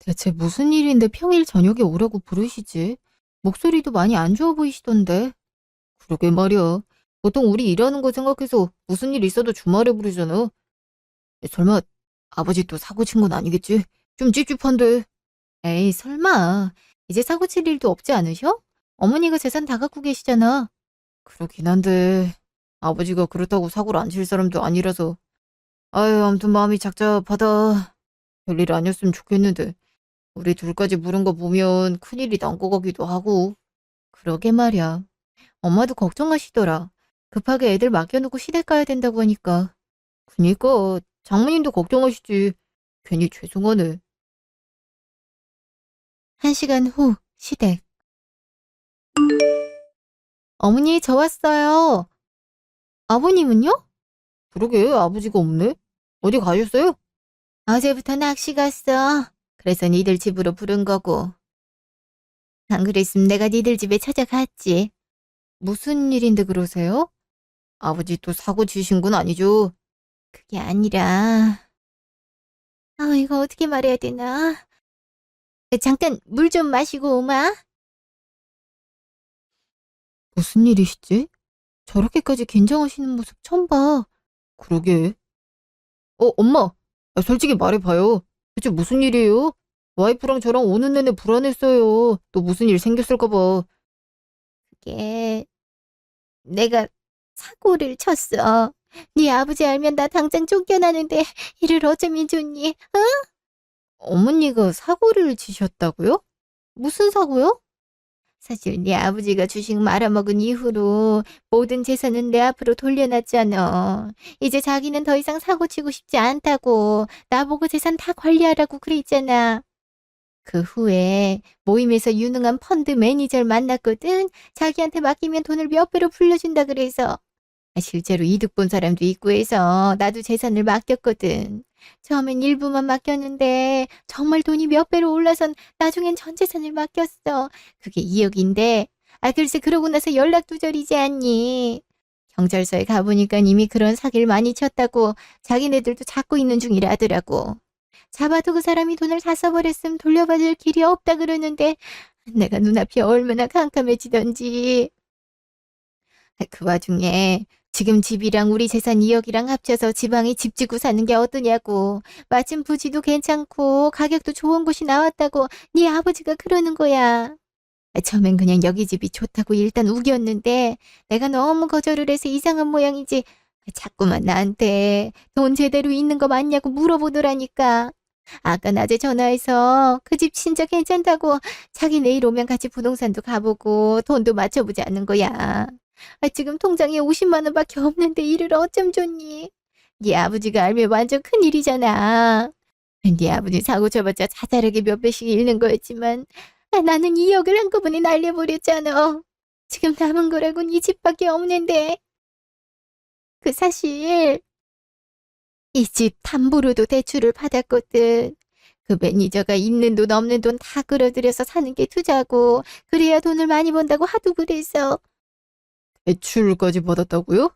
대체 무슨 일인데 평일 저녁에 오라고 부르시지? 목소리도 많이 안 좋아 보이시던데. 그러게 말이야. 보통 우리 일하는 거 생각해서 무슨 일 있어도 주말에 부르잖아. 설마 아버지 또 사고 친 건 아니겠지? 좀 찝찝한데. 에이, 설마. 이제 사고 칠 일도 없지 않으셔? 어머니가 재산 다 갖고 계시잖아. 그러긴 한데 아버지가 그렇다고 사고를 안 칠 사람도 아니라서. 아유, 아무튼 마음이 착잡하다. 별일 아니었으면 좋겠는데. 우리 둘까지 물은 거 보면 큰일이 난 거 같기도 하고. 그러게 말이야. 엄마도 걱정하시더라. 급하게 애들 맡겨놓고 시댁 가야 된다고 하니까. 그니까 장모님도 걱정하시지. 괜히 죄송하네. 1시간 후 시댁. 어머니, 저 왔어요. 아버님은요? 그러게 아버지가 없네. 어디 가셨어요? 어제부터 낚시 갔어. 그래서 니들 집으로 부른 거고. 안 그랬으면 내가 니들 집에 찾아갔지. 무슨 일인데 그러세요? 아버지 또 사고 치신 건 아니죠? 그게 아니라, 이거 어떻게 말해야 되나? 잠깐 물 좀 마시고 오마. 무슨 일이시지? 저렇게까지 긴장하시는 모습 처음 봐. 그러게. 엄마. 솔직히 말해봐요. 대체 무슨 일이에요? 와이프랑 저랑 오는 내내 불안했어요. 또 무슨 일 생겼을까 봐. 그게 내가 사고를 쳤어. 네 아버지 알면 나 당장 쫓겨나는데 이를 어쩌면 좋니? 어? 어머니가 사고를 치셨다고요? 무슨 사고요? 사실 네 아버지가 주식 말아먹은 이후로 모든 재산은 내 앞으로 돌려놨잖아. 이제 자기는 더 이상 사고 치고 싶지 않다고 나보고 재산 다 관리하라고 그랬잖아. 그 후에 모임에서 유능한 펀드 매니저를 만났거든. 자기한테 맡기면 돈을 몇 배로 불려준다 그래서. 실제로 이득 본 사람도 있고 해서 나도 재산을 맡겼거든. 처음엔 일부만 맡겼는데 정말 돈이 몇 배로 올라선 나중엔 전 재산을 맡겼어. 그게 2억인데 글쎄 그러고 나서 연락 두절이지 않니. 경찰서에 가보니까 이미 그런 사기를 많이 쳤다고 자기네들도 잡고 있는 중이라더라고. 잡아도 그 사람이 돈을 다 써버렸으면 돌려받을 길이 없다 그러는데 내가 눈앞이 얼마나 캄캄해지던지. 그 와중에 지금 집이랑 우리 재산 2억이랑 합쳐서 지방에 집 짓고 사는 게 어떠냐고. 마침 부지도 괜찮고 가격도 좋은 곳이 나왔다고 네 아버지가 그러는 거야. 처음엔 그냥 여기 집이 좋다고 일단 우겼는데 내가 너무 거절을 해서 이상한 모양이지. 자꾸만 나한테 돈 제대로 있는 거 맞냐고 물어보더라니까. 아까 낮에 전화해서 그 집 진짜 괜찮다고 자기 내일 오면 같이 부동산도 가보고 돈도 맞춰보자는 거야. 지금 통장에 50만 원밖에 없는데 이를 어쩜 좋니? 네 아버지가 알면 완전 큰일이잖아. 네 아버지 사고 쳐봤자 자잘하게 몇 배씩 잃는 거였지만 나는 2억을 한꺼번에 날려버렸잖아. 지금 남은 거라곤 이 집밖에 없는데. 그 사실 이 집 담보로도 대출을 받았거든. 그 매니저가 있는 돈 없는 돈 다 끌어들여서 사는 게 투자고 그래야 돈을 많이 번다고 하도 그래서. 대출까지 받았다고요?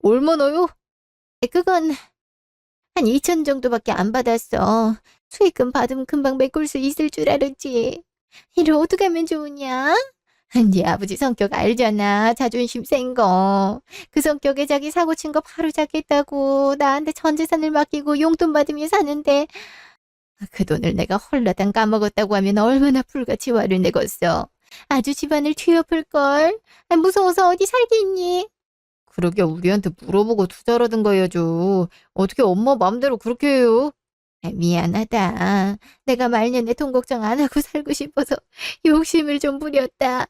얼마나요? 그건 한 2천 정도밖에 안 받았어. 수익금 받으면 금방 메꿀 수 있을 줄 알았지. 이를 어떻게 하면 좋으냐? 네 아버지 성격 알잖아. 자존심 센 거. 그 성격에 자기 사고 친 거 바로 잡겠다고 나한테 전 재산을 맡기고 용돈 받으며 사는데 그 돈을 내가 홀라당 까먹었다고 하면 얼마나 불같이 화를 내겠어. 아주 집안을 뒤엎을걸. 무서워서 어디 살겠니? 그러게 우리한테 물어보고 투자라든가 해야죠. 어떻게 엄마 맘대로 그렇게 해요? 미안하다. 내가 말년에 돈 걱정 안 하고 살고 싶어서 욕심을 좀 부렸다.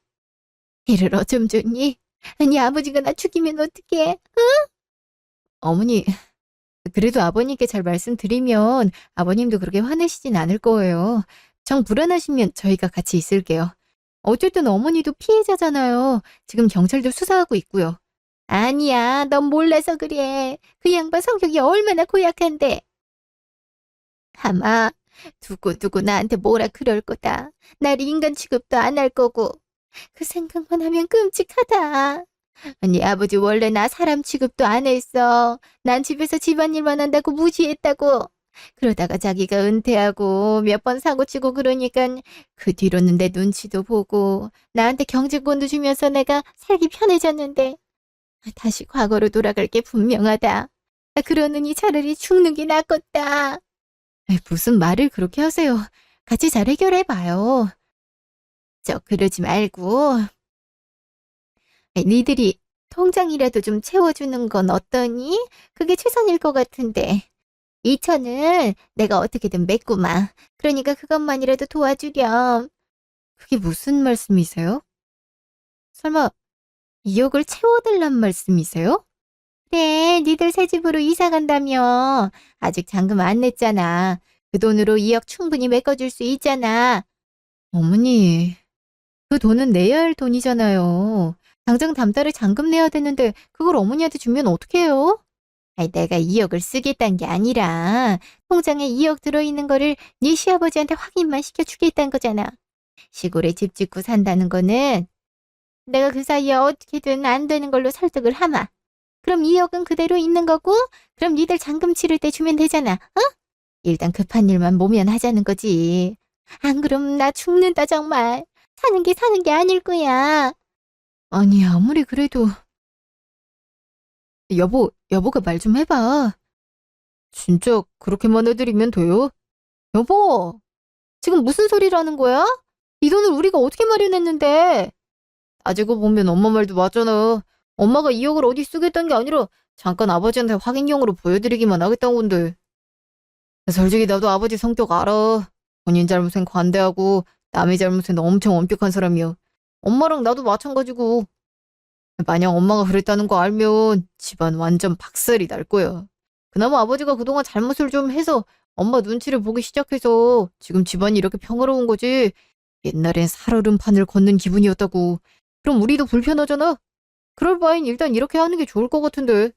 이를 어쩜 좋니? 아니 아버지가 나 죽이면 어떡해? 어머니, 그래도 아버님께 잘 말씀드리면 아버님도 그렇게 화내시진 않을 거예요. 정 불안하시면 저희가 같이 있을게요. 어쨌든 어머니도 피해자잖아요. 지금 경찰도 수사하고 있고요. 아니야, 넌 몰라서 그래. 그 양반 성격이 얼마나 고약한데. 아마 두고두고 나한테 뭐라 그럴 거다. 날 인간 취급도 안 할 거고. 그 생각만 하면 끔찍하다. 아니 아버지 원래 나 사람 취급도 안 했어. 난 집에서 집안일만 한다고 무시했다고. 그러다가 자기가 은퇴하고 몇 번 사고치고 그러니까 그 뒤로는 내 눈치도 보고 나한테 경제권도 주면서 내가 살기 편해졌는데 다시 과거로 돌아갈 게 분명하다. 그러느니 차라리 죽는 게 낫겠다. 무슨 말을 그렇게 하세요. 같이 잘 해결해봐요. 그러지 말고 니들이 통장이라도 좀 채워주는 건 어떠니? 그게 최선일 것 같은데. 2천은 내가 어떻게든 메꾸마. 그러니까 그것만이라도 도와주렴. 그게 무슨 말씀이세요? 설마 2억을 채워달란 말씀이세요? 그래, 니들 새 집으로 이사 간다며. 아직 잔금 안 냈잖아. 그 돈으로 2억 충분히 메꿔줄 수 있잖아. 어머니, 그 돈은 내야 할 돈이잖아요. 당장 다음 달에 잔금 내야 되는데 그걸 어머니한테 주면 어떡해요? 아니, 내가 2억을 쓰겠다는 게 아니라 통장에 2억 들어있는 거를 네 시아버지한테 확인만 시켜주겠다는 거잖아. 시골에 집 짓고 산다는 거는 내가 그 사이에 어떻게든 안 되는 걸로 설득을 하마. 그럼 2억은 그대로 있는 거고 그럼 니들 잔금 치를 때 주면 되잖아. 어? 일단 급한 일만 모면하자는 거지. 안 그럼 나 죽는다 정말. 사는 게 아닐 거야. 아니 아무리 그래도 여보가 말 좀 해봐. 진짜 그렇게만 해드리면 돼요? 여보, 지금 무슨 소리라는 거야? 이 돈을 우리가 어떻게 마련했는데? 따지고 보면 엄마 말도 맞잖아. 엄마가 2억을 어디 쓰겠다는 게 아니라 잠깐 아버지한테 확인용으로 보여드리기만 하겠다는 건데. 솔직히 나도 아버지 성격 알아. 본인 잘못엔 관대하고 남의 잘못엔 엄청 엄격한 사람이야. 엄마랑 나도 마찬가지고. 만약 엄마가 그랬다는 거 알면 집안 완전 박살이 날 거야. 그나마 아버지가 그동안 잘못을 좀 해서 엄마 눈치를 보기 시작해서 지금 집안이 이렇게 평화로운 거지. 옛날엔 살얼음판을 걷는 기분이었다고. 그럼 우리도 불편하잖아. 그럴 바엔 일단 이렇게 하는 게 좋을 것 같은데.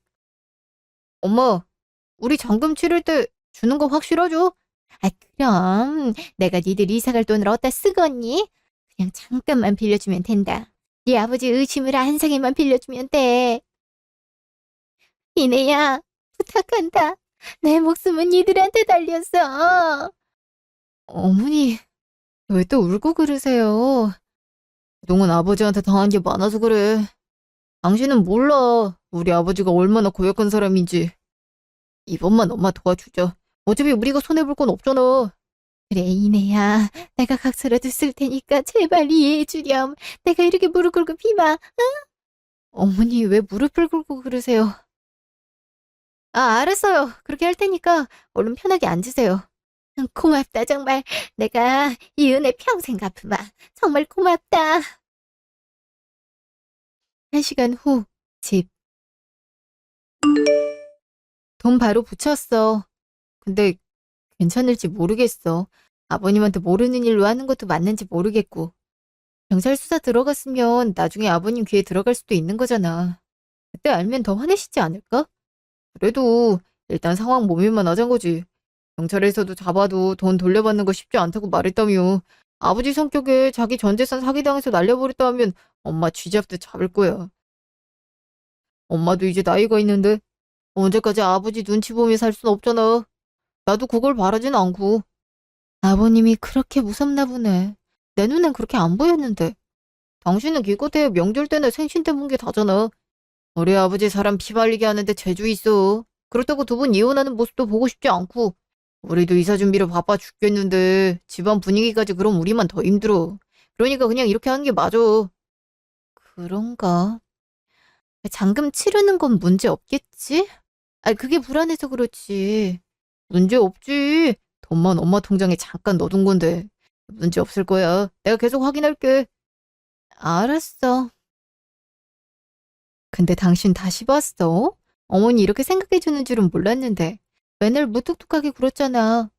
엄마, 우리 잔금 치를 때 주는 거 확실하죠? 그럼 내가 니들 이사 갈 돈을 어디다 쓰겠니? 그냥 잠깐만 빌려주면 된다. 네 아버지 의심을 안상에만 빌려주면 돼. 이내야, 부탁한다. 내 목숨은 니들한테 달렸어. 어머니, 왜 또 울고 그러세요? 그동안 아버지한테 당한 게 많아서 그래. 당신은 몰라. 우리 아버지가 얼마나 고약한 사람인지. 이번만 엄마 도와주자. 어차피 우리가 손해볼 건 없잖아. 그래, 이내야. 내가 각서라도 쓸 테니까 제발 이해해 주렴. 내가 이렇게 무릎 꿇고 비마. 어머니, 왜 무릎을 꿇고 그러세요? 알았어요. 그렇게 할 테니까 얼른 편하게 앉으세요. 고맙다, 정말. 내가 이 은혜 평생 갚으마. 정말 고맙다. 1시간 후, 집. 돈 바로 붙였어. 근데 괜찮을지 모르겠어. 아버님한테 모르는 일로 하는 것도 맞는지 모르겠고. 경찰 수사 들어갔으면 나중에 아버님 귀에 들어갈 수도 있는 거잖아. 그때 알면 더 화내시지 않을까? 그래도 일단 상황 모면만 하자는 거지. 경찰에서도 잡아도 돈 돌려받는 거 쉽지 않다고 말했다며. 아버지 성격에 자기 전 재산 사기당해서 날려버렸다 하면 엄마 쥐잡듯 잡을 거야. 엄마도 이제 나이가 있는데 언제까지 아버지 눈치 보며 살 순 없잖아. 나도 그걸 바라진 않고. 아버님이 그렇게 무섭나 보네. 내 눈엔 그렇게 안 보였는데. 당신은 기껏해야 명절 때나 생신 때 본 게 다잖아. 우리 아버지 사람 피 말리게 하는데 재주 있어. 그렇다고 두 분 이혼하는 모습도 보고 싶지 않고. 우리도 이사 준비로 바빠 죽겠는데 집안 분위기까지 그럼 우리만 더 힘들어. 그러니까 그냥 이렇게 하는 게 맞아. 그런가? 잔금 치르는 건 문제 없겠지? 그게 불안해서 그렇지. 문제 없지. 돈만 엄마 통장에 잠깐 넣어둔 건데. 문제 없을 거야. 내가 계속 확인할게. 알았어. 근데 당신 다시 봤어? 어머니 이렇게 생각해주는 줄은 몰랐는데. 맨날 무뚝뚝하게 굴었잖아.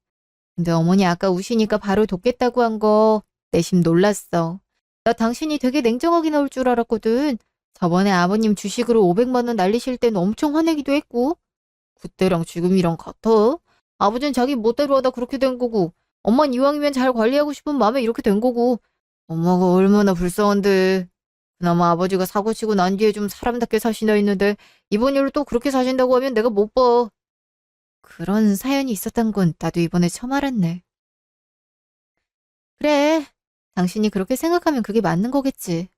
근데 어머니 아까 우시니까 바로 돕겠다고 한 거 내심 놀랐어. 나 당신이 되게 냉정하게 나올 줄 알았거든. 저번에 아버님 주식으로 500만 원 날리실 땐 엄청 화내기도 했고. 그때랑 지금이랑 같아. 아버지는 자기 멋대로 하다 그렇게 된 거고 엄만 이왕이면 잘 관리하고 싶은 마음에 이렇게 된 거고 엄마가 얼마나 불쌍한데. 그나마 아버지가 사고치고 난 뒤에 좀 사람답게 사신다 했는데 이번 일로 또 그렇게 사신다고 하면 내가 못 봐. 그런 사연이 있었던 건 나도 이번에 처음 알았네. 그래, 당신이 그렇게 생각하면 그게 맞는 거겠지.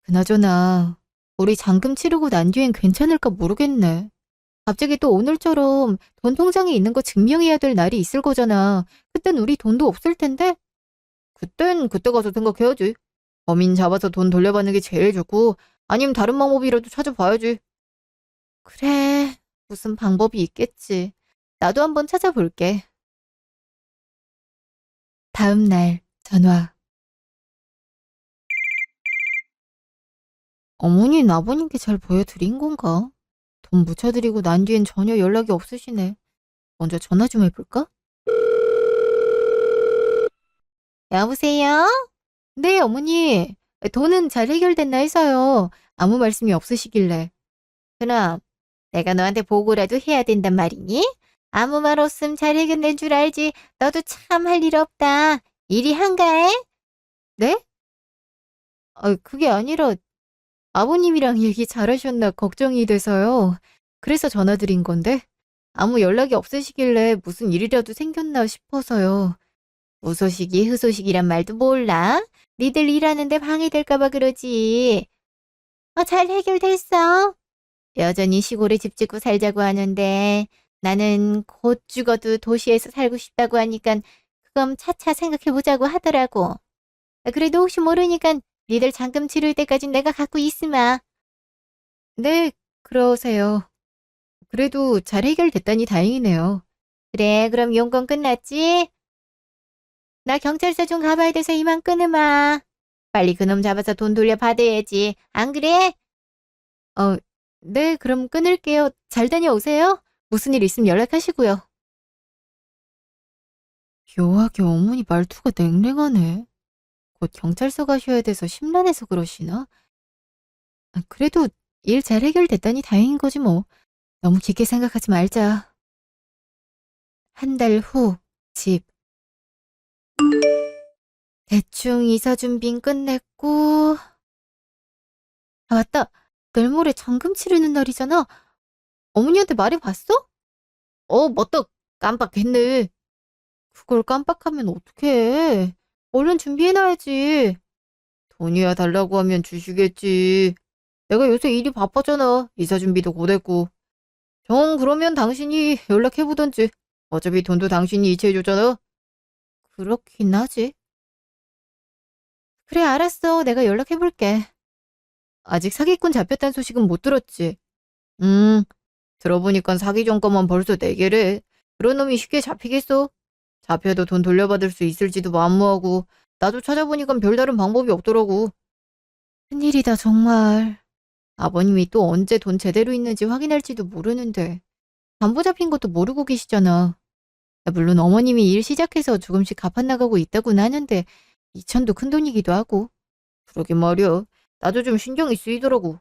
그나저나, 우리 잔금 치르고 난 뒤엔 괜찮을까 모르겠네. 갑자기 또 오늘처럼 돈 통장에 있는 거 증명해야 될 날이 있을 거잖아. 그땐 우리 돈도 없을 텐데? 그땐 그때 가서 생각해야지. 범인 잡아서 돈 돌려받는 게 제일 좋고, 아니면 다른 방법이라도 찾아봐야지. 그래, 무슨 방법이 있겠지. 나도 한번 찾아볼게. 다음 날, 전화. 어머니는 아버님께 잘 보여드린 건가? 돈 묻혀드리고 난 뒤엔 전혀 연락이 없으시네. 먼저 전화 좀 해볼까? 여보세요? 네, 어머니. 돈은 잘 해결됐나 해서요. 아무 말씀이 없으시길래. 그럼 내가 너한테 보고라도 해야 된단 말이니? 아무 말 없음 잘 해결된 줄 알지. 너도 참 할 일 없다. 일이 한가해? 네? 그게 아니라 아버님이랑 얘기 잘하셨나 걱정이 돼서요. 그래서 전화드린 건데 아무 연락이 없으시길래 무슨 일이라도 생겼나 싶어서요. 무소식이 흐소식이란 말도 몰라? 니들 일하는데 방해될까봐 그러지. 잘 해결됐어. 여전히 시골에 집 짓고 살자고 하는데 나는 곧 죽어도 도시에서 살고 싶다고 하니까 그건 차차 생각해보자고 하더라고. 그래도 혹시 모르니까 니들 잔금 치를 때까진 내가 갖고 있으마. 네, 그러세요. 그래도 잘 해결됐다니 다행이네요. 그래, 그럼 용건 끝났지? 나 경찰서 좀 가봐야 돼서 이만 끊으마. 빨리 그놈 잡아서 돈 돌려받아야지. 안 그래? 어, 네, 그럼 끊을게요. 잘 다녀오세요. 무슨 일 있으면 연락하시고요. 묘하게 어머니 말투가 냉랭하네. 곧 경찰서 가셔야 돼서 심란해서 그러시나? 그래도 일 잘 해결됐다니 다행인 거지 뭐. 너무 깊게 생각하지 말자. 한 달 후, 집. 대충 이사 준비는 끝냈고. 맞다. 내일 모레 잔금 치르는 날이잖아. 어머니한테 말해봤어? 맞다. 깜빡했네. 그걸 깜빡하면 어떡해. 얼른 준비해놔야지. 돈이야 달라고 하면 주시겠지. 내가 요새 일이 바빠잖아. 이사 준비도 곧했고. 정 그러면 당신이 연락해보던지. 어차피 돈도 당신이 이체해줬잖아. 그렇긴 하지. 그래 알았어. 내가 연락해볼게. 아직 사기꾼 잡혔다는 소식은 못 들었지. 음, 들어보니까 사기 전과만 벌써 4개래. 그런 놈이 쉽게 잡히겠어? 잡혀도 돈 돌려받을 수 있을지도 만무하고 나도 찾아보니까 별다른 방법이 없더라고. 큰일이다 정말. 아버님이 또 언제 돈 제대로 있는지 확인할지도 모르는데 담보 잡힌 것도 모르고 계시잖아. 물론 어머님이 일 시작해서 조금씩 갚아나가고 있다고는 하는데 2천도 큰 돈이기도 하고. 그러게 말이야. 나도 좀 신경이 쓰이더라고.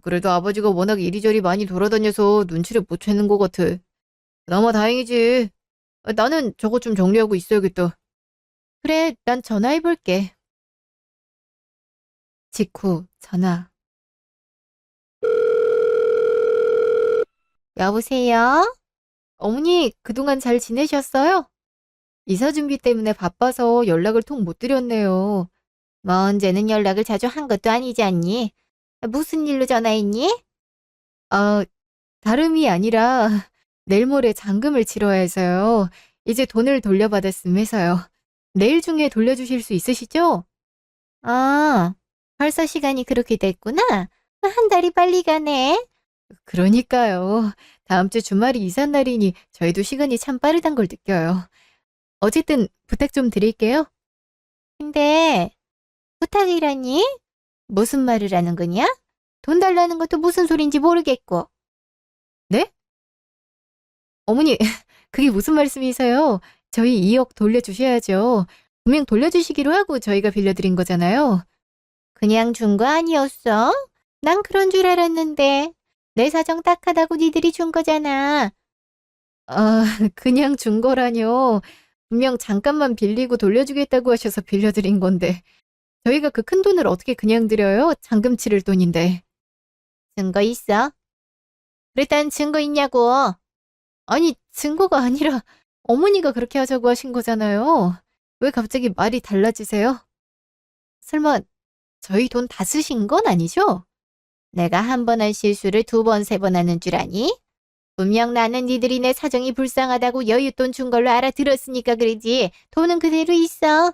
그래도 아버지가 워낙 이리저리 많이 돌아다녀서 눈치를 못 채는 것 같아. 그나마 다행이지. 나는 저것 좀 정리하고 있어야겠다. 그래, 난 전화해볼게. 직후 전화. 여보세요? 어머니, 그동안 잘 지내셨어요? 이사 준비 때문에 바빠서 연락을 통 못 드렸네요. 뭐 언제는 연락을 자주 한 것도 아니지 않니? 무슨 일로 전화했니? 아, 다름이 아니라 내일 모레 잔금을 치러야 해서요. 이제 돈을 돌려받았음 해서요. 내일 중에 돌려주실 수 있으시죠? 아, 벌써 시간이 그렇게 됐구나. 한 달이 빨리 가네. 그러니까요. 다음 주 주말이 이삿날이니 저희도 시간이 참 빠르단 걸 느껴요. 어쨌든 부탁 좀 드릴게요. 근데 부탁이라니? 무슨 말을 하는 거냐? 돈 달라는 것도 무슨 소린지 모르겠고. 네? 어머니, 그게 무슨 말씀이세요? 저희 2억 돌려주셔야죠. 분명 돌려주시기로 하고 저희가 빌려드린 거잖아요. 그냥 준 거 아니었어? 난 그런 줄 알았는데. 내 사정 딱하다고 니들이 준 거잖아. 아, 그냥 준 거라뇨. 분명 잠깐만 빌리고 돌려주겠다고 하셔서 빌려드린 건데. 저희가 그 큰 돈을 어떻게 그냥 드려요? 잔금 치를 돈인데. 증거 있어? 그랬단 증거 있냐고. 아니, 증거가 아니라 어머니가 그렇게 하자고 하신 거잖아요. 왜 갑자기 말이 달라지세요? 설마 저희 돈 다 쓰신 건 아니죠? 내가 한 번 한 실수를 두 번, 세 번 하는 줄 아니? 분명 나는 니들이 내 사정이 불쌍하다고 여윳돈 준 걸로 알아들었으니까 그러지. 돈은 그대로 있어.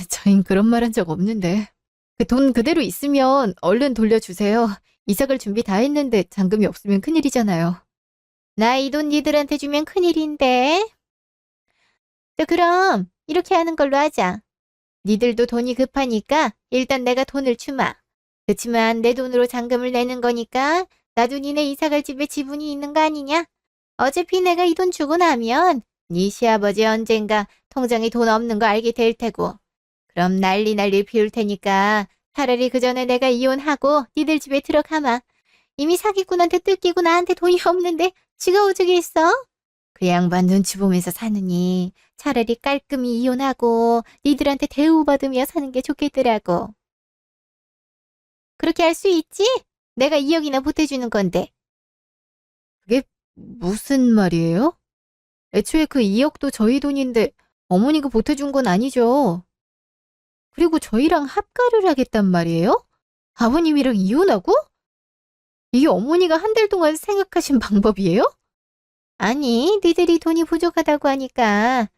저흰 그런 말 한 적 없는데. 그 돈 그대로 있으면 얼른 돌려주세요. 이사 갈 준비 다 했는데 잔금이 없으면 큰일이잖아요. 나 이 돈 니들한테 주면 큰일인데. 자, 그럼 이렇게 하는 걸로 하자. 니들도 돈이 급하니까 일단 내가 돈을 주마. 그치만 내 돈으로 잔금을 내는 거니까 나도 니네 이사갈 집에 지분이 있는 거 아니냐? 어차피 내가 이 돈 주고 나면 네 시아버지 언젠가 통장에 돈 없는 거 알게 될 테고. 그럼 난리 피울 테니까 차라리 그 전에 내가 이혼하고 니들 집에 들어가마. 이미 사기꾼한테 뜯기고 나한테 돈이 없는데 지가 오죽겠어? 그 양반 눈치 보면서 사느니 차라리 깔끔히 이혼하고 니들한테 대우받으며 사는 게 좋겠더라고. 그렇게 할 수 있지? 내가 2억이나 보태주는 건데. 그게 무슨 말이에요? 애초에 그 2억도 저희 돈인데 어머니가 보태준 건 아니죠. 그리고 저희랑 합가를 하겠단 말이에요? 아버님이랑 이혼하고? 이게 어머니가 한 달 동안 생각하신 방법이에요? 아니, 니들이 돈이 부족하다고 하니까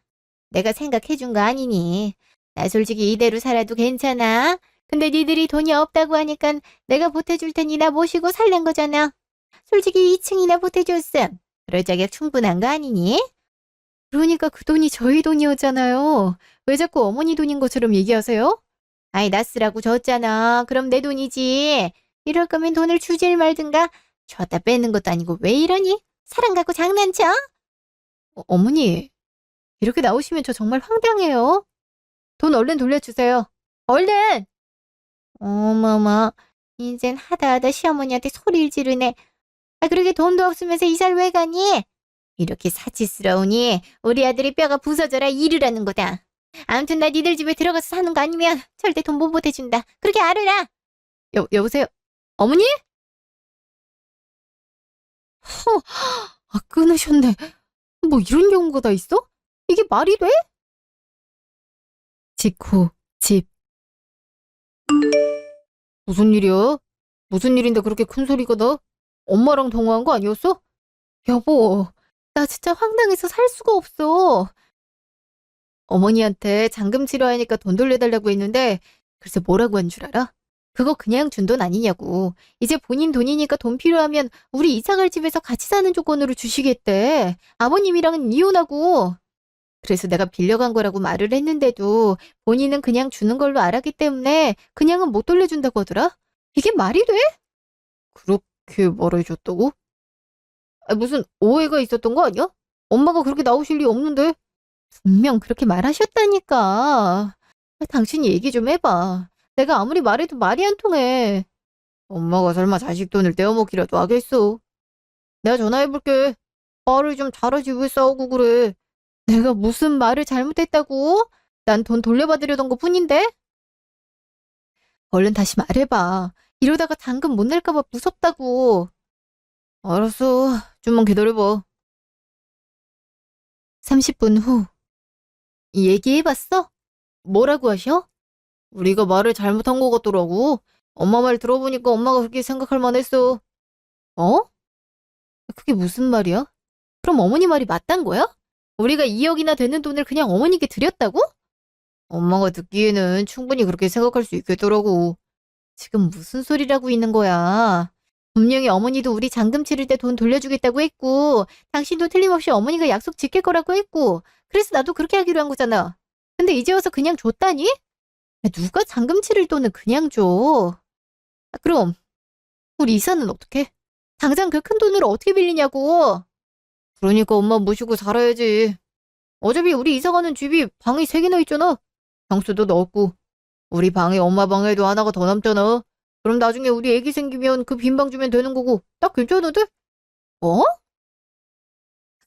내가 생각해준 거 아니니. 나 솔직히 이대로 살아도 괜찮아. 근데 니들이 돈이 없다고 하니까 내가 보태줄 테니 나 모시고 살란 거잖아. 솔직히 2층이나 보태줬음. 그럴 자격 충분한 거 아니니? 그러니까 그 돈이 저희 돈이었잖아요. 왜 자꾸 어머니 돈인 것처럼 얘기하세요? 아이, 나 쓰라고 줬잖아. 그럼 내 돈이지. 이럴 거면 돈을 주질 말든가. 줬다 뺏는 것도 아니고 왜 이러니? 사랑 갖고 장난쳐? 어머니, 이렇게 나오시면 저 정말 황당해요. 돈 얼른 돌려주세요. 얼른! 어머머, 이젠 하다 시어머니한테 소리를 지르네. 아, 그러게 돈도 없으면서 이사를 왜 가니? 이렇게 사치스러우니 우리 아들이 뼈가 부서져라 일을 하는 거다. 아무튼 나 니들 집에 들어가서 사는 거 아니면 절대 돈 못 보태준다. 그렇게 알아라. 여보세요? 어머니? 허, 끊으셨네. 뭐 이런 경우가 다 있어? 이게 말이 돼? 직후, 집. 무슨 일이야? 무슨 일인데 그렇게 큰 소리가 나? 엄마랑 통화한 거 아니었어? 여보, 나 진짜 황당해서 살 수가 없어. 어머니한테 잔금 치러하니까 돈 돌려달라고 했는데 글쎄 뭐라고 한 줄 알아? 그거 그냥 준 돈 아니냐고. 이제 본인 돈이니까 돈 필요하면 우리 이사갈 집에서 같이 사는 조건으로 주시겠대. 아버님이랑은 이혼하고. 그래서 내가 빌려간 거라고 말을 했는데도 본인은 그냥 주는 걸로 알았기 때문에 그냥은 못 돌려준다고 하더라. 이게 말이 돼? 그렇게 말해줬다고? 아, 무슨 오해가 있었던 거 아니야? 엄마가 그렇게 나오실 리 없는데. 분명 그렇게 말하셨다니까. 당신이 얘기 좀 해봐. 내가 아무리 말해도 말이 안 통해. 엄마가 설마 자식 돈을 떼어먹기라도 하겠어. 내가 전화해볼게. 말을 좀 잘하지 왜 싸우고 그래. 내가 무슨 말을 잘못했다고? 난 돈 돌려받으려던 것 뿐인데? 얼른 다시 말해봐. 이러다가 잔금 못 낼까봐 무섭다고. 알았어. 좀만 기다려봐. 30분 후. 얘기해봤어? 뭐라고 하셔? 우리가 말을 잘못한 것 같더라고. 엄마 말 들어보니까 엄마가 그렇게 생각할 만했어. 어? 그게 무슨 말이야? 그럼 어머니 말이 맞단 거야? 우리가 2억이나 되는 돈을 그냥 어머니께 드렸다고? 엄마가 듣기에는 충분히 그렇게 생각할 수 있겠더라고. 지금 무슨 소리라고 있는 거야? 분명히 어머니도 우리 잔금 치를 때 돈 돌려주겠다고 했고, 당신도 틀림없이 어머니가 약속 지킬 거라고 했고, 그래서 나도 그렇게 하기로 한 거잖아. 근데 이제 와서 그냥 줬다니? 누가 잔금 치를 돈을 그냥 줘? 그럼 우리 이사는 어떻게? 당장 그 큰 돈으로 어떻게 빌리냐고. 그러니까 엄마 모시고 살아야지. 어차피 우리 이사 가는 집이 방이 3개나 있잖아. 방수도 넓고. 우리 방에 엄마 방에도 하나가 더 남잖아. 그럼 나중에 우리 애기 생기면 그 빈 방 주면 되는 거고. 딱 괜찮은데? 어?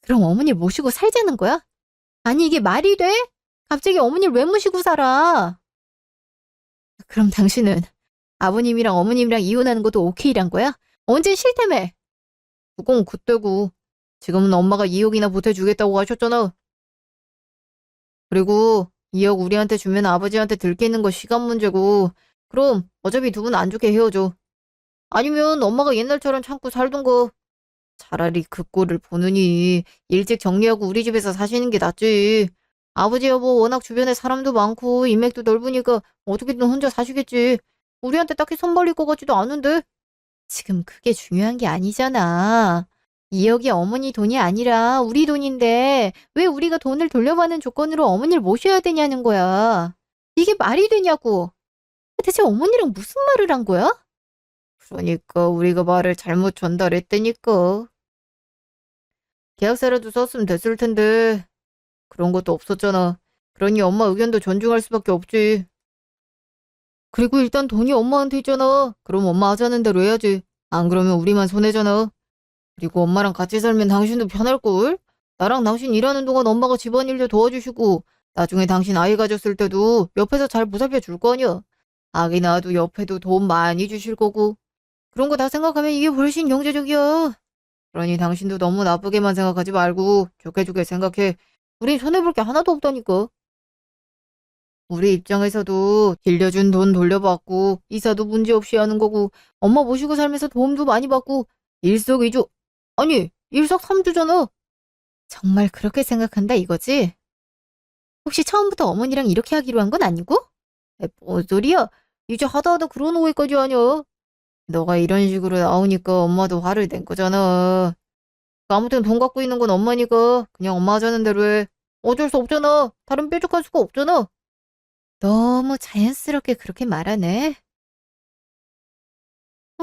그럼 어머니 모시고 살자는 거야? 아니 이게 말이 돼? 갑자기 어머니를 왜 모시고 살아? 그럼 당신은 아버님이랑 어머님이랑 이혼하는 것도 오케이란 거야? 언제 싫다며? 그건 그때고. 지금은 엄마가 2억이나 보태주겠다고 하셨잖아. 그리고 2억 우리한테 주면 아버지한테 들키는 거 시간 문제고, 그럼 어차피 두 분 안 좋게 헤어져. 아니면 엄마가 옛날처럼 참고 살던가. 차라리 그 꼴을 보느니 일찍 정리하고 우리 집에서 사시는 게 낫지. 아버지 여보 워낙 주변에 사람도 많고 인맥도 넓으니까 어떻게든 혼자 사시겠지. 우리한테 딱히 손 벌릴 것 같지도 않은데. 지금 그게 중요한 게 아니잖아. 2억이 어머니 돈이 아니라 우리 돈인데 왜 우리가 돈을 돌려받는 조건으로 어머니를 모셔야 되냐는 거야. 이게 말이 되냐고. 대체 어머니랑 무슨 말을 한 거야? 그러니까 우리가 말을 잘못 전달했다니까. 계약서라도 썼으면 됐을 텐데 그런 것도 없었잖아. 그러니 엄마 의견도 존중할 수밖에 없지. 그리고 일단 돈이 엄마한테 있잖아. 그럼 엄마 하자는 대로 해야지. 안 그러면 우리만 손해잖아. 그리고 엄마랑 같이 살면 당신도 편할걸? 나랑 당신 일하는 동안 엄마가 집안일도 도와주시고 나중에 당신 아이 가졌을 때도 옆에서 잘 보살펴 줄 거 아니야. 아기 낳아도 옆에도 도움 많이 주실 거고. 그런 거 다 생각하면 이게 훨씬 경제적이야. 그러니 당신도 너무 나쁘게만 생각하지 말고 좋게 좋게 생각해. 우린 손해볼 게 하나도 없다니까. 우리 입장에서도 빌려준 돈 돌려받고 이사도 문제없이 하는 거고 엄마 모시고 살면서 도움도 많이 받고 일석이조 아니 일석삼조잖아. 정말 그렇게 생각한다 이거지? 혹시 처음부터 어머니랑 이렇게 하기로 한 건 아니고? 뭔 소리야? 이제 하다 하다 그런 오해까지 하냐? 너가 이런 식으로 나오니까 엄마도 화를 낸 거잖아. 아무튼 돈 갖고 있는 건 엄마니까 그냥 엄마 하자는 대로 해. 어쩔 수 없잖아. 다른 뾰족할 수가 없잖아. 너무 자연스럽게 그렇게 말하네.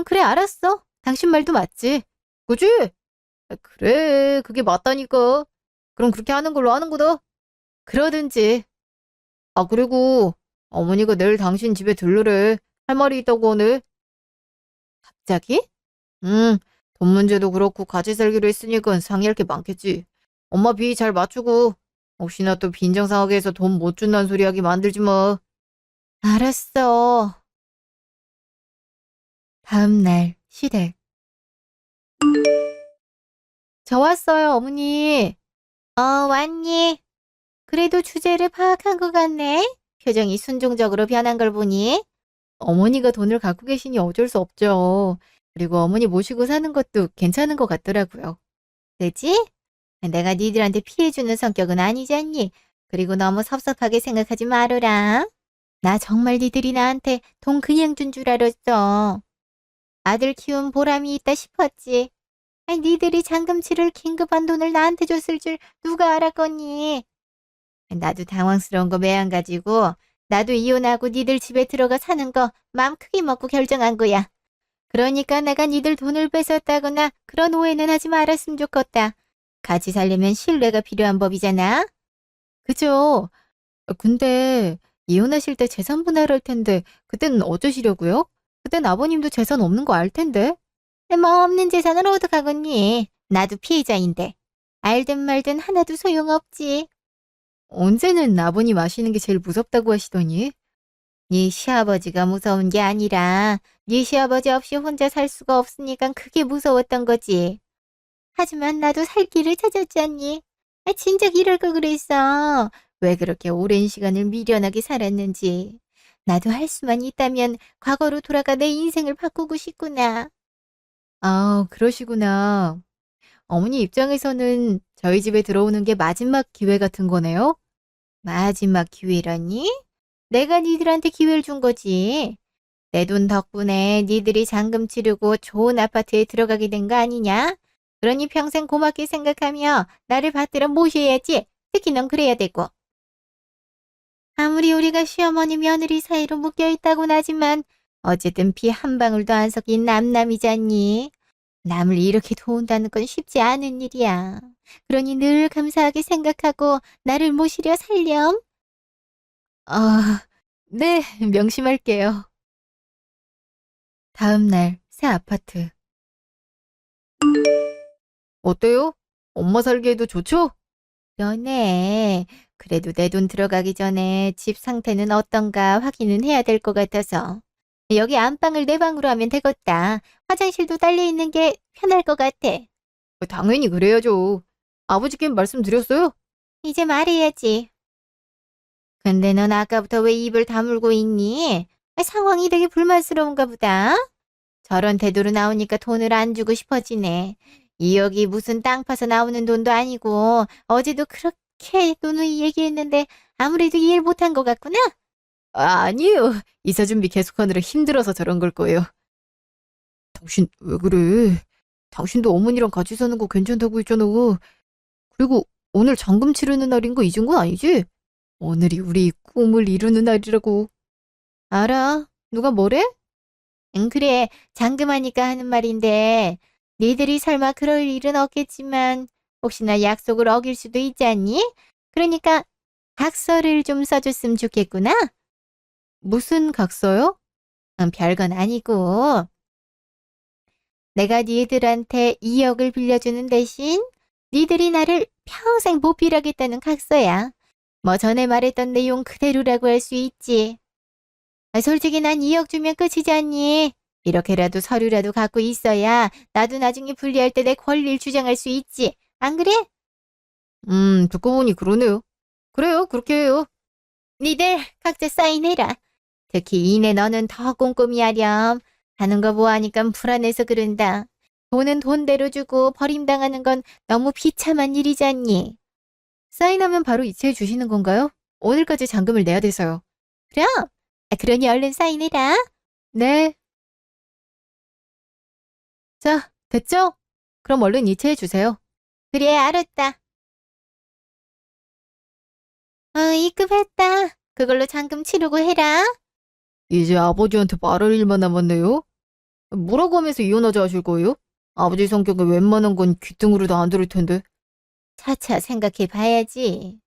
그래, 알았어. 당신 말도 맞지. 그지? 그래, 그게 맞다니까. 그럼 그렇게 하는 걸로 하는 거다. 그러든지. 아, 그리고 어머니가 내일 당신 집에 들르래. 할 말이 있다고 하네. 갑자기? 응, 돈 문제도 그렇고 같이 살기로 했으니까 상의할 게 많겠지. 엄마 비 잘 맞추고 혹시나 또 빈정 상하게 해서 돈 못 준다는 소리 하게 만들지 마. 알았어. 다음 날 시댁. 저 왔어요, 어머니. 왔니? 그래도 주제를 파악한 것 같네. 표정이 순종적으로 변한 걸 보니. 어머니가 돈을 갖고 계시니 어쩔 수 없죠. 그리고 어머니 모시고 사는 것도 괜찮은 것 같더라고요. 그지? 내가 니들한테 피해주는 성격은 아니잖니. 그리고 너무 섭섭하게 생각하지 말어라. 나 정말 니들이 나한테 돈 그냥 준 줄 알았어. 아들 키운 보람이 있다 싶었지. 아니, 니들이 잔금치를 긴급한 돈을 나한테 줬을 줄 누가 알았거니. 나도 당황스러운 거 매한 가지고 나도 이혼하고 니들 집에 들어가 사는 거 마음 크게 먹고 결정한 거야. 그러니까 내가 니들 돈을 뺏었다거나 그런 오해는 하지 말았으면 좋겠다. 같이 살려면 신뢰가 필요한 법이잖아. 그죠? 근데 이혼하실 때 재산 분할할 텐데 그때는 어쩌시려고요? 그땐 아버님도 재산 없는 거 알 텐데. 뭐 없는 재산을 어떡하겠니? 나도 피해자인데. 알든 말든 하나도 소용없지. 언제는 아버님 아시는 게 제일 무섭다고 하시더니. 네 시아버지가 무서운 게 아니라 네 시아버지 없이 혼자 살 수가 없으니까 그게 무서웠던 거지. 하지만 나도 살 길을 찾았잖니. 진작 이럴 걸 그랬어. 왜 그렇게 오랜 시간을 미련하게 살았는지. 나도 할 수만 있다면 과거로 돌아가 내 인생을 바꾸고 싶구나. 아, 그러시구나. 어머니 입장에서는 저희 집에 들어오는 게 마지막 기회 같은 거네요? 마지막 기회라니? 내가 니들한테 기회를 준 거지. 내 돈 덕분에 니들이 잔금 치르고 좋은 아파트에 들어가게 된 거 아니냐? 그러니 평생 고맙게 생각하며 나를 받들어 모셔야지. 특히 넌 그래야 되고. 아무리 우리가 시어머니 며느리 사이로 묶여있다곤 하지만 어쨌든 피 한 방울도 안 섞인 남남이잖니. 남을 이렇게 도운다는 건 쉽지 않은 일이야. 그러니 늘 감사하게 생각하고 나를 모시려 살렴. 아, 네, 명심할게요. 다음 날 새 아파트. 어때요? 엄마 살기에도 좋죠? 너네, 그래도 내 돈 들어가기 전에 집 상태는 어떤가 확인은 해야 될 것 같아서. 여기 안방을 내 방으로 하면 되겠다. 화장실도 딸려 있는 게 편할 것 같아. 당연히 그래야죠. 아버지께 말씀드렸어요? 이제 말해야지. 근데 넌 아까부터 왜 입을 다물고 있니? 상황이 되게 불만스러운가 보다. 저런 태도로 나오니까 돈을 안 주고 싶어지네. 2억이 무슨 땅 파서 나오는 돈도 아니고 어제도 그렇게 누누이 얘기했는데 아무래도 이해를 못한 것 같구나? 아니에요. 이사 준비 계속하느라 힘들어서 저런 걸 거예요. 당신 왜 그래? 당신도 어머니랑 같이 사는 거 괜찮다고 했잖아. 그리고 오늘 잔금 치르는 날인 거 잊은 건 아니지? 오늘이 우리 꿈을 이루는 날이라고. 알아. 누가 뭐래? 응, 그래. 잔금하니까 하는 말인데 니들이 설마 그럴 일은 없겠지만 혹시나 약속을 어길 수도 있지 않니? 그러니까 각서를 좀 써줬으면 좋겠구나. 무슨 각서요? 별건 아니고 내가 니들한테 2억을 빌려주는 대신 니들이 나를 평생 보필하겠다는 각서야. 뭐 전에 말했던 내용 그대로라고 할 수 있지. 솔직히 난 2억 주면 끝이지 않니? 이렇게라도 서류라도 갖고 있어야 나도 나중에 분리할 때 내 권리를 주장할 수 있지. 안 그래? 듣고 보니 그러네요. 그래요, 그렇게 해요. 니들 각자 사인해라. 특히 이내 너는 더 꼼꼼히 하렴. 하는 거 보아하니까 불안해서 그런다. 돈은 돈대로 주고 버림당하는 건 너무 비참한 일이잖니. 사인하면 바로 이체해 주시는 건가요? 오늘까지 잔금을 내야 돼서요. 그럼, 그러니 얼른 사인해라. 네. 자, 됐죠? 그럼 얼른 이체해 주세요. 그래, 알았다. 입금했다. 그걸로 잔금 치르고 해라. 이제 아버지한테 말할 일만 남았네요. 뭐라고 하면서 이혼하자 하실 거예요? 아버지 성격에 웬만한 건 귀등으로도 안 들을 텐데. 차차 생각해 봐야지.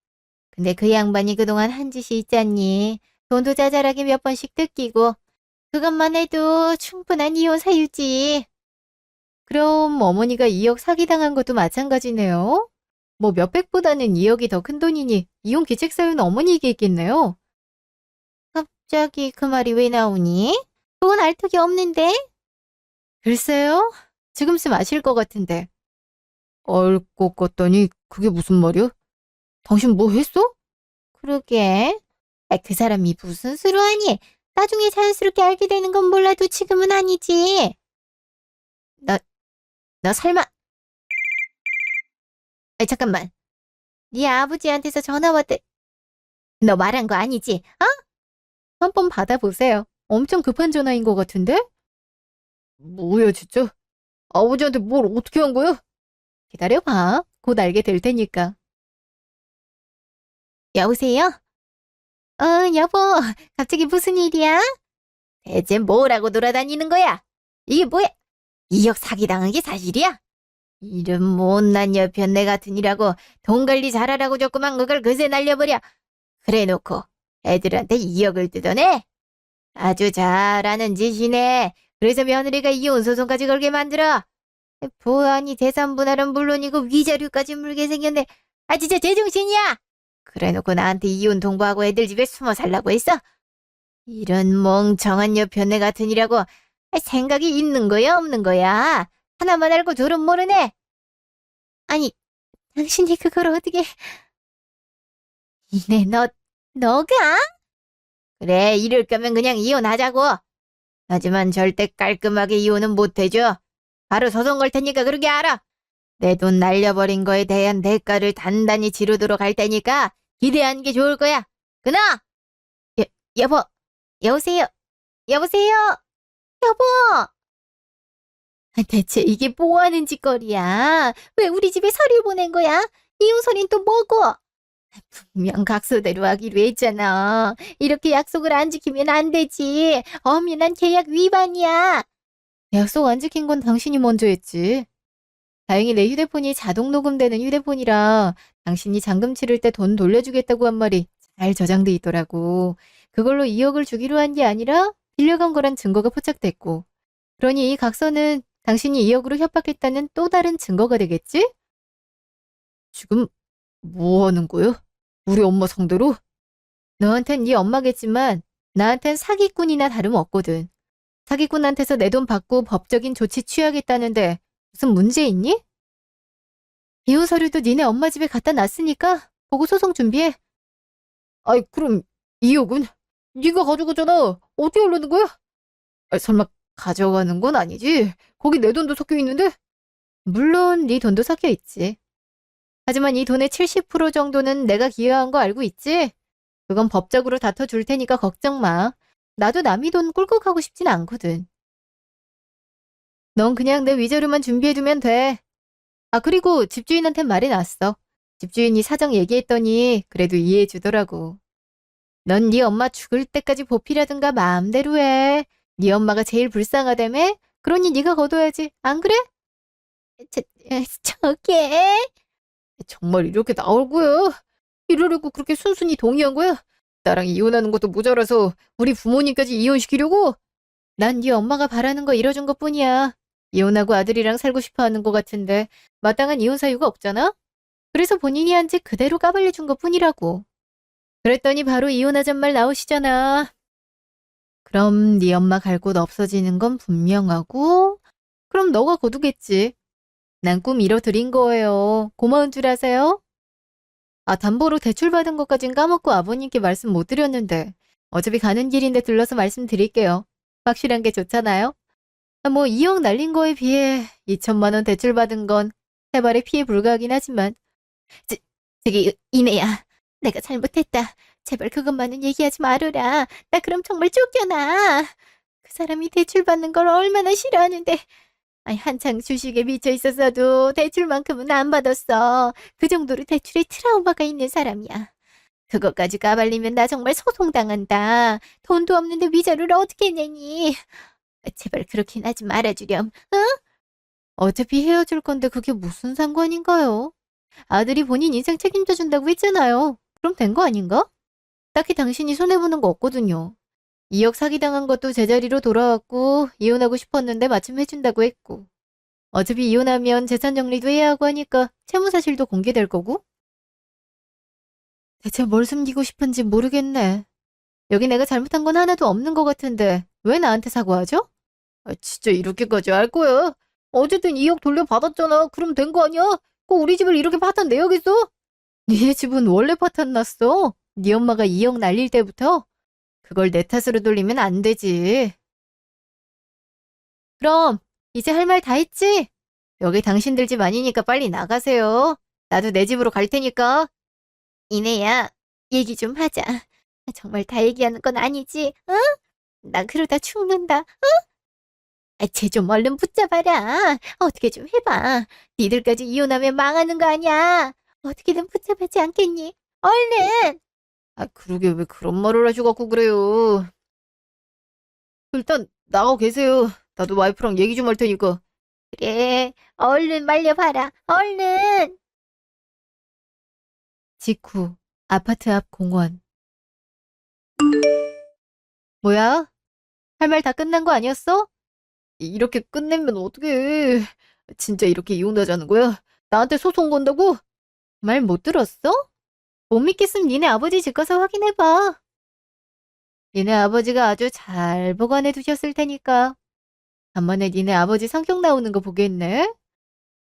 근데 그 양반이 그동안 한 짓이 있잖니. 돈도 자잘하게 몇 번씩 뜯기고 그것만 해도 충분한 이혼 사유지. 그럼 어머니가 2억 사기당한 것도 마찬가지네요. 뭐 몇백보다는 2억이 더 큰 돈이니 이혼 기책 사유는 어머니에게 있겠네요. 갑자기 그 말이 왜 나오니? 그건 알 턱이 없는데. 글쎄요. 지금쯤 아실 것 같은데. 알 것 같다니 그게 무슨 말이야? 당신 뭐 했어? 그러게. 그 사람이 무슨 수로 하니? 나중에 자연스럽게 알게 되는 건 몰라도 지금은 아니지. 너 설마. 잠깐만. 네 아버지한테서 전화 왔대. 너 말한 거 아니지? 어? 한번 받아보세요. 엄청 급한 전화인 것 같은데? 뭐야 진짜? 아버지한테 뭘 어떻게 한 거야? 기다려봐. 곧 알게 될 테니까. 여보세요? 여보. 갑자기 무슨 일이야? 대체 뭐라고 돌아다니는 거야? 이게 뭐야? 2억 사기당한 게 사실이야? 이런 못난 여편네 같으니라고 돈 관리 잘하라고 줬구만 그걸 그새 날려버려. 그래 놓고 애들한테 2억을 뜯어내? 아주 잘하는 짓이네. 그래서 며느리가 이혼소송까지 걸게 만들어. 보안이 재산분할은 물론이고 위자료까지 물게 생겼네. 아 진짜 제정신이야. 그래 놓고 나한테 이혼 통보하고 애들 집에 숨어 살라고 했어? 이런 멍청한 여편네 같으니라고 생각이 있는 거야 없는 거야? 하나만 알고 둘은 모르네. 아니 당신이 그걸 어떻게. 이내 너가? 그래 이럴 거면 그냥 이혼하자고. 하지만 절대 깔끔하게 이혼은 못해줘. 바로 소송 걸 테니까 그러게 알아. 내 돈 날려버린 거에 대한 대가를 단단히 치르도록 할 테니까 기대하는 게 좋을 거야. 끊어! 여보, 여보세요? 여보세요? 여보! 대체 이게 뭐 하는 짓거리야? 왜 우리 집에 서류 보낸 거야? 이혼 서류는 또 뭐고? 분명 각서대로 하기로 했잖아. 이렇게 약속을 안 지키면 안 되지. 엄연한 계약 위반이야. 약속 안 지킨 건 당신이 먼저 했지. 다행히 내 휴대폰이 자동 녹음되는 휴대폰이라 당신이 잔금 치를 때 돈 돌려주겠다고 한 말이 잘 저장돼 있더라고. 그걸로 2억을 주기로 한 게 아니라 빌려간 거란 증거가 포착됐고. 그러니 이 각서는 당신이 2억으로 협박했다는 또 다른 증거가 되겠지? 지금 뭐 하는 거야? 우리 엄마 상대로? 너한텐 네 엄마겠지만 나한텐 사기꾼이나 다름없거든. 사기꾼한테서 내 돈 받고 법적인 조치 취하겠다는데 무슨 문제 있니? 이혼 서류도 니네 엄마 집에 갖다 놨으니까 보고 소송 준비해. 아이, 그럼 2억은? 네가 가져가잖아. 어떻게 하려는 거야? 설마 가져가는 건 아니지? 거기 내 돈도 섞여 있는데? 물론 네 돈도 섞여 있지. 하지만 이 돈의 70% 정도는 내가 기여한 거 알고 있지? 그건 법적으로 다퉈줄 테니까 걱정 마. 나도 남의 돈 꿀꺽 하고 싶진 않거든. 넌 그냥 내 위자료만 준비해두면 돼. 아, 그리고 집주인한테 말해놨어. 집주인이 사정 얘기했더니 그래도 이해해주더라고. 넌 네 엄마 죽을 때까지 보필하든가 마음대로 해. 네 엄마가 제일 불쌍하다며? 그러니 네가 거둬야지. 안 그래? 저, 저게? 정말 이렇게 나올 거야? 이러려고 그렇게 순순히 동의한 거야? 나랑 이혼하는 것도 모자라서 우리 부모님까지 이혼시키려고? 난 네 엄마가 바라는 거 이뤄준 것뿐이야. 이혼하고 아들이랑 살고 싶어 하는 것 같은데 마땅한 이혼 사유가 없잖아? 그래서 본인이 한 짓 그대로 까발려준 것뿐이라고. 그랬더니 바로 이혼하잔 말 나오시잖아. 그럼 네 엄마 갈 곳 없어지는 건 분명하고 그럼 너가 거두겠지. 난 꿈 이뤄드린 거예요. 고마운 줄 아세요? 아, 담보로 대출받은 것까진 까먹고 아버님께 말씀 못 드렸는데 어차피 가는 길인데 들러서 말씀드릴게요. 확실한 게 좋잖아요? 아, 뭐 2억 날린 거에 비해 2천만 원 대출받은 건 세 발의 피해 불가하긴 하지만 저기 이내야, 내가 잘못했다. 제발 그것만은 얘기하지 말어라. 나 그럼 정말 쫓겨나. 그 사람이 대출받는 걸 얼마나 싫어하는데. 아니, 한창 주식에 미쳐 있었어도 대출만큼은 안 받았어. 그 정도로 대출에 트라우마가 있는 사람이야. 그것까지 까발리면 나 정말 소송당한다. 돈도 없는데 위자료를 어떻게 내니? 제발 그렇긴 하지 말아주렴. 어? 어차피 헤어질 건데 그게 무슨 상관인가요? 아들이 본인 인생 책임져 준다고 했잖아요. 그럼 된 거 아닌가? 딱히 당신이 손해보는 거 없거든요. 2억 사기당한 것도 제자리로 돌아왔고 이혼하고 싶었는데 마침 해준다고 했고 어차피 이혼하면 재산 정리도 해야 하고 하니까 채무사실도 공개될 거고 대체 뭘 숨기고 싶은지 모르겠네. 여기 내가 잘못한 건 하나도 없는 것 같은데 왜 나한테 사과하죠? 아, 진짜 이렇게까지 할 거야? 어쨌든 2억 돌려받았잖아. 그럼 된 거 아니야? 꼭 우리 집을 이렇게 파탄 내야겠어? 니네 집은 원래 파탄 났어. 네 엄마가 2억 날릴 때부터 그걸 내 탓으로 돌리면 안 되지. 그럼 이제 할 말 다 했지? 여기 당신들 집 아니니까 빨리 나가세요. 나도 내 집으로 갈 테니까. 이내야, 얘기 좀 하자. 정말 다 얘기하는 건 아니지, 응? 나 그러다 죽는다. 쟤 좀 얼른 붙잡아라. 어떻게 좀 해봐. 니들까지 이혼하면 망하는 거 아니야. 어떻게든 붙잡아지 않겠니? 얼른! 아, 그러게 왜 그런 말을 하셔갖고 그래요. 일단 나가 계세요. 나도 와이프랑 얘기 좀 할 테니까. 그래, 얼른 말려봐라. 얼른! 직후 아파트 앞 공원. 뭐야? 할 말 다 끝난 거 아니었어? 이렇게 끝내면 어떡해. 진짜 이렇게 이혼하자는 거야? 나한테 소송 건다고? 말 못 들었어? 못 믿겠으면 니네 아버지 집 가서 확인해봐. 니네 아버지가 아주 잘 보관해 두셨을 테니까. 간만에 니네 아버지 성격 나오는 거 보겠네?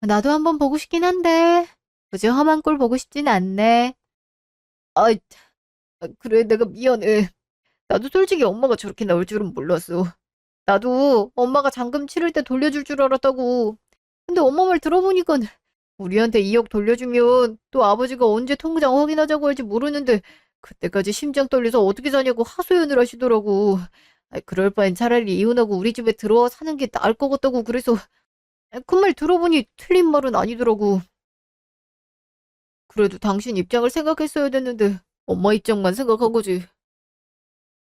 나도 한번 보고 싶긴 한데 굳이 험한 꼴 보고 싶진 않네. 아, 그래 내가 미안해. 나도 솔직히 엄마가 저렇게 나올 줄은 몰랐어. 나도 엄마가 잔금 치를 때 돌려줄 줄 알았다고. 근데 엄마 말 들어보니까 우리한테 2억 돌려주면 또 아버지가 언제 통장 확인하자고 할지 모르는데 그때까지 심장 떨려서 어떻게 사냐고 하소연을 하시더라고. 그럴 바엔 차라리 이혼하고 우리 집에 들어와 사는 게 나을 것 같다고 그래서 그 말 들어보니 틀린 말은 아니더라고. 그래도 당신 입장을 생각했어야 됐는데 엄마 입장만 생각한 거지.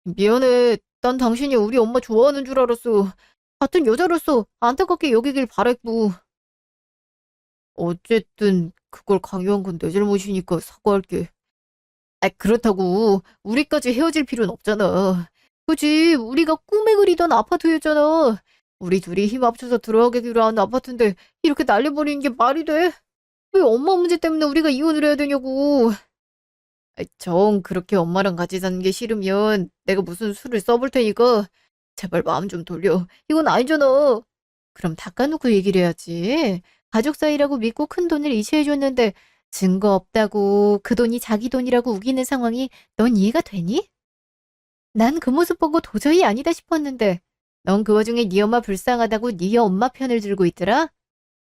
미안해. 난 당신이 우리 엄마 좋아하는 줄 알았어. 같은 여자로서 안타깝게 여기길 바랬고. 어쨌든 그걸 강요한 건 내 잘못이니까 사과할게. 그렇다고 우리까지 헤어질 필요는 없잖아. 그지? 우리가 꿈에 그리던 아파트였잖아. 우리 둘이 힘 합쳐서 들어가기로 한 아파트인데 이렇게 날려버리는 게 말이 돼? 왜 엄마 문제 때문에 우리가 이혼을 해야 되냐고. 정 그렇게 엄마랑 같이 사는 게 싫으면 내가 무슨 수를 써볼 테니까 제발 마음 좀 돌려. 이건 아니잖아. 그럼 닦아놓고 얘기를 해야지. 가족 사이라고 믿고 큰 돈을 이체해줬는데 증거 없다고 그 돈이 자기 돈이라고 우기는 상황이 넌 이해가 되니? 난 그 모습 보고 도저히 아니다 싶었는데 넌 그 와중에 네 엄마 불쌍하다고 네 엄마 편을 들고 있더라?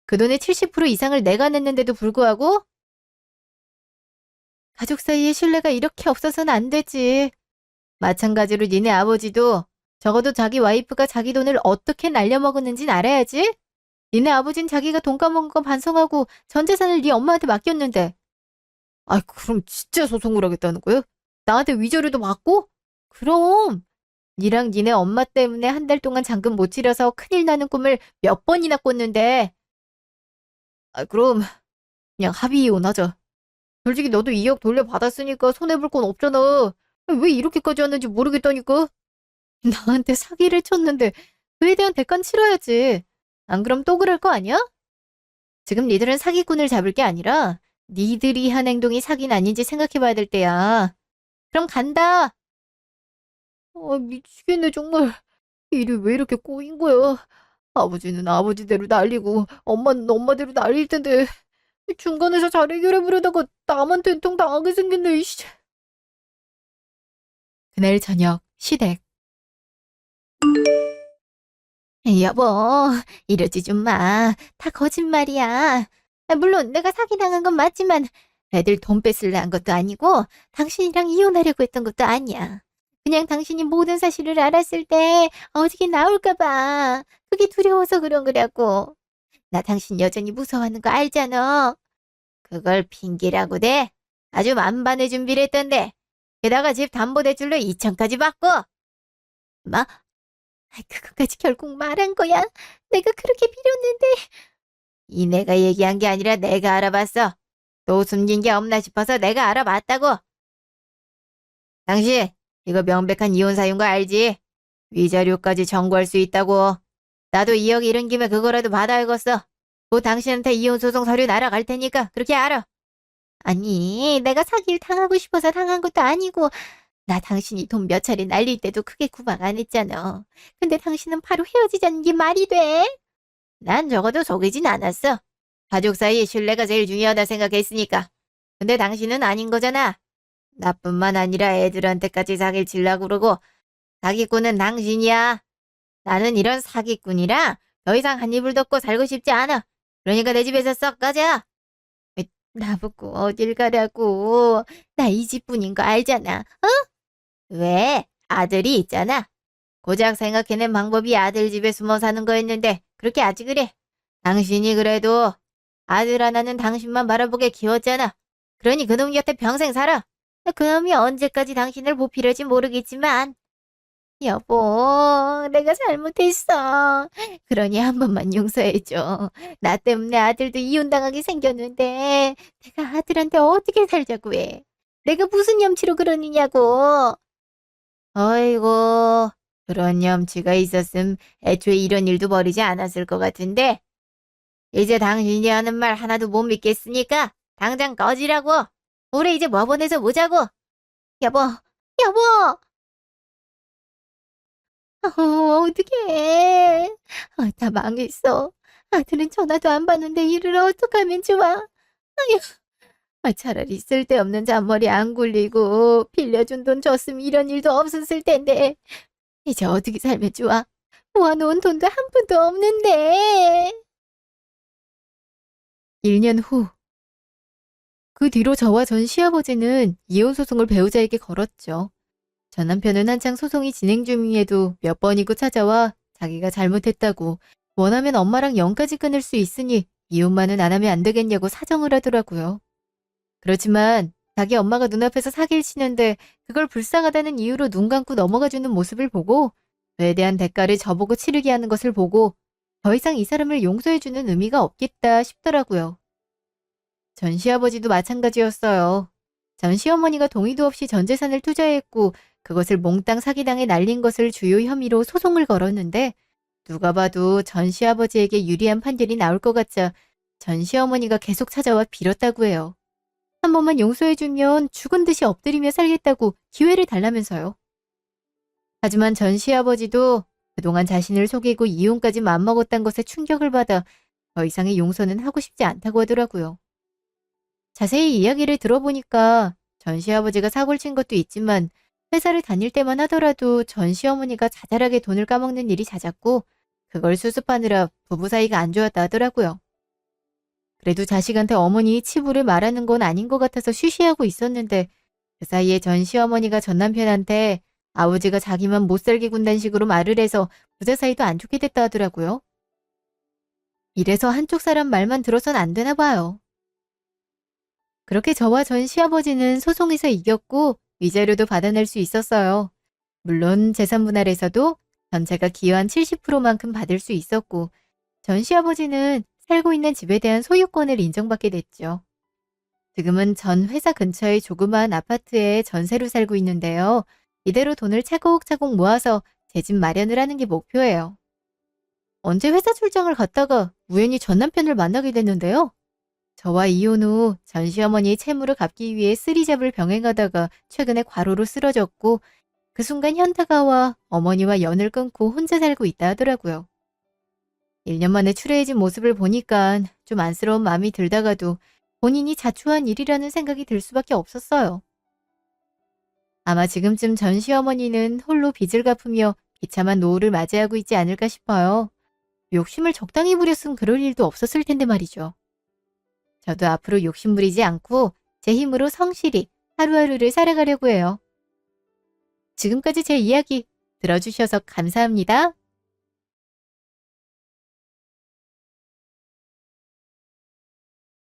그 돈의 70% 이상을 내가 냈는데도 불구하고? 가족 사이에 신뢰가 이렇게 없어서는 안 되지. 마찬가지로 니네 아버지도 적어도 자기 와이프가 자기 돈을 어떻게 날려먹었는진 알아야지? 니네 아버진 자기가 돈 까먹은 거 반성하고 전 재산을 네 엄마한테 맡겼는데. 아이, 그럼 진짜 소송을 하겠다는 거야? 나한테 위조료도 받고? 그럼 니랑 니네 엄마 때문에 한 달 동안 잔금 못 치려서 큰일 나는 꿈을 몇 번이나 꿨는데. 아, 그럼 그냥 합의 이혼하자. 솔직히 너도 2억 돌려받았으니까 손해볼 건 없잖아. 왜 이렇게까지 하는지 모르겠다니까. 나한테 사기를 쳤는데 그에 대한 대가는 치러야지. 안 그럼 또 그럴 거 아니야? 지금 니들은 사기꾼을 잡을 게 아니라 니들이 한 행동이 사기는 아닌지 생각해봐야 될 때야. 그럼 간다. 미치겠네 정말. 일이 왜 이렇게 꼬인 거야. 아버지는 아버지대로 날리고 엄마는 엄마대로 날릴 텐데 중간에서 잘 해결해보려다가 나만 된통 당하게 생겼네. 이씨. 그날 저녁 시댁. 여보, 이러지 좀 마. 다 거짓말이야. 물론 내가 사기당한 건 맞지만 애들 돈 뺏으려 한 것도 아니고 당신이랑 이혼하려고 했던 것도 아니야. 그냥 당신이 모든 사실을 알았을 때 어떻게 나올까 봐. 그게 두려워서 그런 거라고. 나 당신 여전히 무서워하는 거 알잖아. 그걸 핑계라고 돼? 아주 만반의 준비를 했던데. 게다가 집 담보대출로 2천까지 받고. 뭐? 그것까지 결국 말한 거야? 내가 그렇게 빌었는데. 이 내가 얘기한 게 아니라 내가 알아봤어. 또 숨긴 게 없나 싶어서 내가 알아봤다고. 당신, 이거 명백한 이혼 사유인 거 알지? 위자료까지 청구할 수 있다고. 나도 2억 잃은 김에 그거라도 받아야겠어. 뭐 당신한테 이혼 소송 서류 날아갈 테니까 그렇게 알아. 아니, 내가 사기를 당하고 싶어서 당한 것도 아니고 나 당신이 돈 몇 차례 날릴 때도 크게 구박 안 했잖아. 근데 당신은 바로 헤어지자는 게 말이 돼? 난 적어도 속이진 않았어. 가족 사이의 신뢰가 제일 중요하다 생각했으니까. 근데 당신은 아닌 거잖아. 나뿐만 아니라 애들한테까지 사기를 치려고 그러고 사기꾼은 당신이야. 나는 이런 사기꾼이랑 더 이상 한 입을 덮고 살고 싶지 않아. 그러니까 내 집에서 썩 꺼져. 나보고 어딜 가라고. 나 이 집뿐인 거 알잖아. 어? 왜? 아들이 있잖아. 고작 생각해낸 방법이 아들 집에 숨어 사는 거였는데 그렇게 아직 그래. 당신이 그래도 아들 하나는 당신만 바라보게 키웠잖아. 그러니 그놈 곁에 평생 살아. 그놈이 언제까지 당신을 보필할지 모르겠지만 여보, 내가 잘못했어. 그러니 한 번만 용서해줘. 나 때문에 아들도 이혼당하게 생겼는데 내가 아들한테 어떻게 살자고 해. 내가 무슨 염치로 그러느냐고. 어이구, 그런 염치가 있었음 애초에 이런 일도 벌이지 않았을 것 같은데 이제 당신이 하는 말 하나도 못 믿겠으니까 당장 꺼지라고. 우리 이제 뭐 보내서 보자고. 여보, 여보. 어떡해. 다 망했어. 아들은 전화도 안 받는데 일을 어떡하면 좋아. 아휴, 차라리 쓸데없는 잔머리 안 굴리고 빌려준 돈 줬으면 이런 일도 없었을 텐데. 이제 어떻게 살면 좋아? 모아놓은 돈도 한 푼도 없는데. 1년 후. 그 뒤로 저와 전 시아버지는 이혼 소송을 배우자에게 걸었죠. 전 남편은 한창 소송이 진행 중에도 몇 번이고 찾아와 자기가 잘못했다고 원하면 엄마랑 영까지 끊을 수 있으니 이혼만은 안 하면 안 되겠냐고 사정을 하더라고요. 그렇지만 자기 엄마가 눈앞에서 사기를 치는데 그걸 불쌍하다는 이유로 눈 감고 넘어가주는 모습을 보고 그에 대한 대가를 저보고 치르게 하는 것을 보고 더 이상 이 사람을 용서해주는 의미가 없겠다 싶더라고요. 전 시아버지도 마찬가지였어요. 전 시어머니가 동의도 없이 전 재산을 투자했고 그것을 몽땅 사기당해 날린 것을 주요 혐의로 소송을 걸었는데 누가 봐도 전 시아버지에게 유리한 판결이 나올 것 같자 전 시어머니가 계속 찾아와 빌었다고 해요. 한 번만 용서해주면 죽은 듯이 엎드리며 살겠다고 기회를 달라면서요. 하지만 전 시아버지도 그동안 자신을 속이고 이혼까지 맘먹었단 것에 충격을 받아 더 이상의 용서는 하고 싶지 않다고 하더라고요. 자세히 이야기를 들어보니까 전 시아버지가 사고를 친 것도 있지만 회사를 다닐 때만 하더라도 전 시어머니가 자잘하게 돈을 까먹는 일이 잦았고 그걸 수습하느라 부부 사이가 안 좋았다 하더라고요. 그래도 자식한테 어머니 치부를 말하는 건 아닌 것 같아서 쉬쉬하고 있었는데 그 사이에 전 시어머니가 전 남편한테 아버지가 자기만 못살게 군다는 식으로 말을 해서 부자 사이도 안 좋게 됐다 하더라고요. 이래서 한쪽 사람 말만 들어선 안 되나 봐요. 그렇게 저와 전 시아버지는 소송에서 이겼고 위자료도 받아낼 수 있었어요. 물론 재산 분할에서도 전체가 기여한 70%만큼 받을 수 있었고 전 시아버지는 살고 있는 집에 대한 소유권을 인정받게 됐죠. 지금은 전 회사 근처의 조그마한 아파트에 전세로 살고 있는데요. 이대로 돈을 차곡차곡 모아서 제 집 마련을 하는 게 목표예요. 언제 회사 출장을 갔다가 우연히 전 남편을 만나게 됐는데요. 저와 이혼 후 전 시어머니의 채무를 갚기 위해 쓰리잡을 병행하다가 최근에 과로로 쓰러졌고 그 순간 현타가 와 어머니와 연을 끊고 혼자 살고 있다 하더라고요. 1년 만에 추레해진 모습을 보니까 좀 안쓰러운 마음이 들다가도 본인이 자초한 일이라는 생각이 들 수밖에 없었어요. 아마 지금쯤 전 시어머니는 홀로 빚을 갚으며 비참한 노후를 맞이하고 있지 않을까 싶어요. 욕심을 적당히 부렸으면 그럴 일도 없었을 텐데 말이죠. 저도 앞으로 욕심 부리지 않고 제 힘으로 성실히 하루하루를 살아가려고 해요. 지금까지 제 이야기 들어주셔서 감사합니다.